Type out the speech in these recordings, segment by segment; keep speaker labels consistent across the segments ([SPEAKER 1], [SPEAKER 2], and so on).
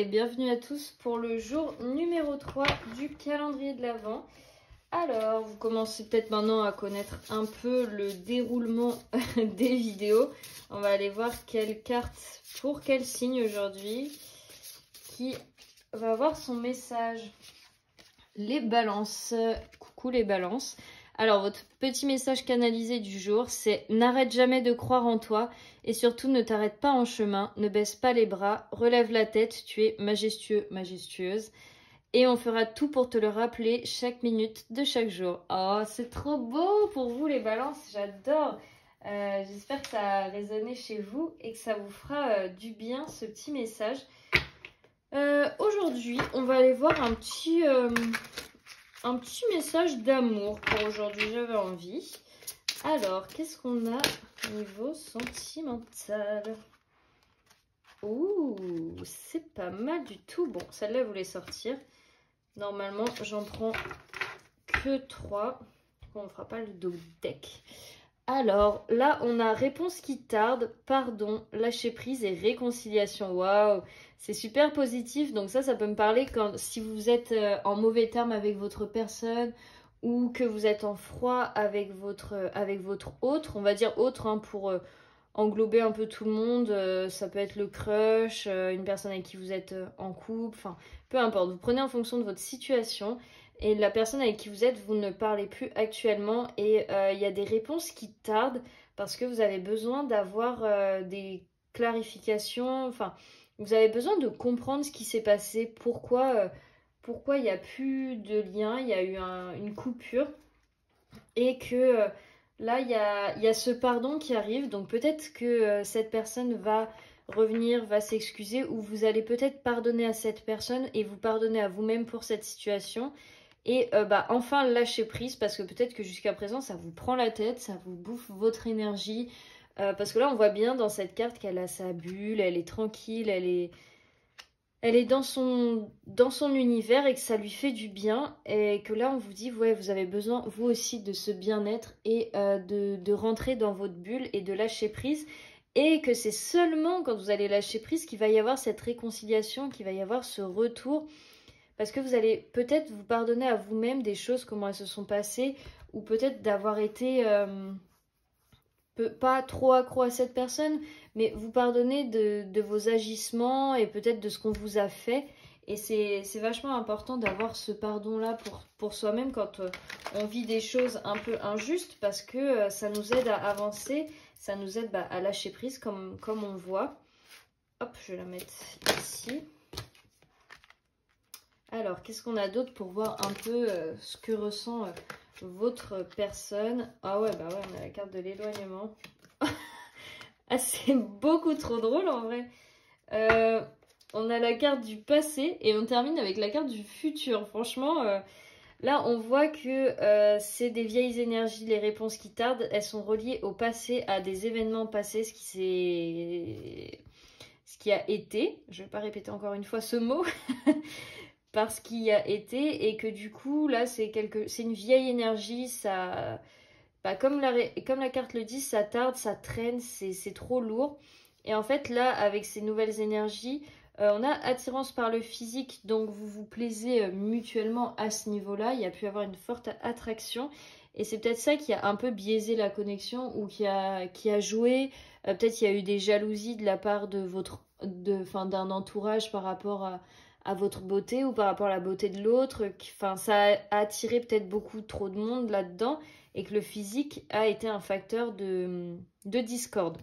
[SPEAKER 1] et bienvenue à tous pour le jour numéro 3 du calendrier de l'Avent. Alors, vous commencez peut-être maintenant à connaître un peu le déroulement des vidéos. On va aller voir quelle carte pour quel signe aujourd'hui qui va avoir son message. Les balances. Coucou les balances. Alors, votre petit message canalisé du jour, c'est « N'arrête jamais de croire en toi et surtout ne t'arrête pas en chemin, ne baisse pas les bras, relève la tête, tu es majestueux, majestueuse. Et on fera tout pour te le rappeler chaque minute de chaque jour. » Oh, c'est trop beau pour vous les balances, j'adore. J'espère que ça a résonné chez vous et que ça vous fera du bien ce petit message. Aujourd'hui, on va aller voir un petit message d'amour pour aujourd'hui, j'avais envie. Alors, qu'est-ce qu'on a au niveau sentimental? Ouh, c'est pas mal du tout. Bon, celle-là, vous voulez sortir. Normalement, j'en prends que 3. On ne fera pas le dos deck. Alors, là, on a réponse qui tarde, pardon, lâcher prise et réconciliation. Waouh, c'est super positif. Donc ça peut me parler si vous êtes en mauvais terme avec votre personne ou que vous êtes en froid avec votre autre. On va dire autre hein, pour englober un peu tout le monde. Ça peut être le crush, une personne avec qui vous êtes en couple. Enfin, peu importe. Vous prenez en fonction de votre situation. Et la personne avec qui vous êtes, vous ne parlez plus actuellement et il y a des réponses qui tardent parce que vous avez besoin d'avoir des clarifications. Enfin, vous avez besoin de comprendre ce qui s'est passé, pourquoi il n'y a plus de lien, il y a eu une coupure et que là, il y a ce pardon qui arrive. Donc peut-être que cette personne va revenir, va s'excuser ou vous allez peut-être pardonner à cette personne et vous pardonner à vous-même pour cette situation. Et enfin lâcher prise parce que peut-être que jusqu'à présent ça vous prend la tête, ça vous bouffe votre énergie. Parce que là on voit bien dans cette carte qu'elle a sa bulle, elle est tranquille, elle est dans son univers et que ça lui fait du bien. Et que là on vous dit ouais vous avez besoin vous aussi de ce bien-être et de rentrer dans votre bulle et de lâcher prise. Et que c'est seulement quand vous allez lâcher prise qu'il va y avoir cette réconciliation, qu'il va y avoir ce retour. Parce que vous allez peut-être vous pardonner à vous-même des choses, comment elles se sont passées, ou peut-être d'avoir été pas trop accro à cette personne, mais vous pardonner de vos agissements et peut-être de ce qu'on vous a fait. Et c'est vachement important d'avoir ce pardon-là pour soi-même quand on vit des choses un peu injustes, parce que ça nous aide à avancer, ça nous aide à lâcher prise comme on le voit. Hop, je vais la mettre ici. Alors, qu'est-ce qu'on a d'autre pour voir un peu ce que ressent votre personne? Ah ouais, bah ouais, on a la carte de l'éloignement. Ah, c'est beaucoup trop drôle en vrai. On a la carte du passé et on termine avec la carte du futur. Franchement, là, on voit que c'est des vieilles énergies, les réponses qui tardent. Elles sont reliées au passé, à des événements passés, ce qui a été. Je ne vais pas répéter encore une fois ce mot. Parce qu'il y a été et que du coup là c'est une vieille énergie, ça comme la carte le dit, ça tarde, ça traîne, c'est trop lourd. Et en fait là avec ces nouvelles énergies on a attirance par le physique, donc vous vous plaisez mutuellement à ce niveau là, il y a pu y avoir une forte attraction et c'est peut-être ça qui a un peu biaisé la connexion ou qui a joué. Peut-être il y a eu des jalousies de la part d'un entourage par rapport à votre beauté ou par rapport à la beauté de l'autre. Enfin, ça a attiré peut-être beaucoup trop de monde là-dedans et que le physique a été un facteur de discorde.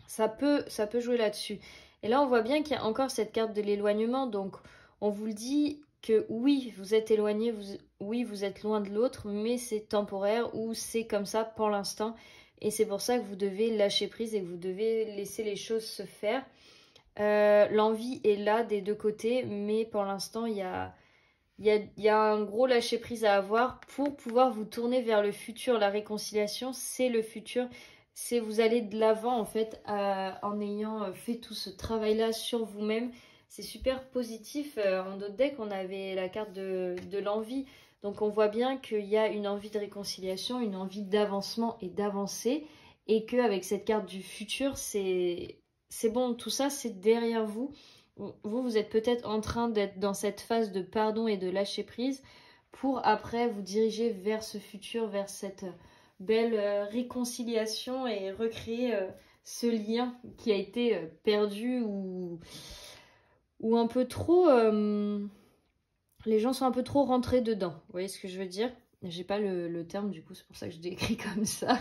[SPEAKER 1] Ça peut jouer là-dessus. Et là, on voit bien qu'il y a encore cette carte de l'éloignement. Donc, on vous le dit que oui, vous êtes éloigné, oui, vous êtes loin de l'autre, mais c'est temporaire ou c'est comme ça pour l'instant. Et c'est pour ça que vous devez lâcher prise et que vous devez laisser les choses se faire. L'envie est là des deux côtés, mais pour l'instant, il y a un gros lâcher-prise à avoir pour pouvoir vous tourner vers le futur. La réconciliation, c'est le futur. C'est vous allez de l'avant, en fait, en ayant fait tout ce travail-là sur vous-même. C'est super positif. En d'autres decks, on avait la carte de l'envie. Donc, on voit bien qu'il y a une envie de réconciliation, une envie d'avancement et d'avancer. Et qu'avec cette carte du futur, c'est bon, tout ça c'est derrière vous. vous êtes peut-être en train d'être dans cette phase de pardon et de lâcher prise pour après vous diriger vers ce futur, vers cette belle réconciliation et recréer ce lien qui a été perdu ou un peu trop... les gens sont un peu trop rentrés dedans. Vous voyez ce que je veux dire? J'ai pas le terme, du coup, c'est pour ça que je décris comme ça.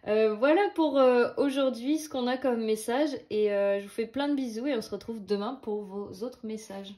[SPEAKER 1] Voilà pour aujourd'hui ce qu'on a comme message. Et je vous fais plein de bisous et on se retrouve demain pour vos autres messages.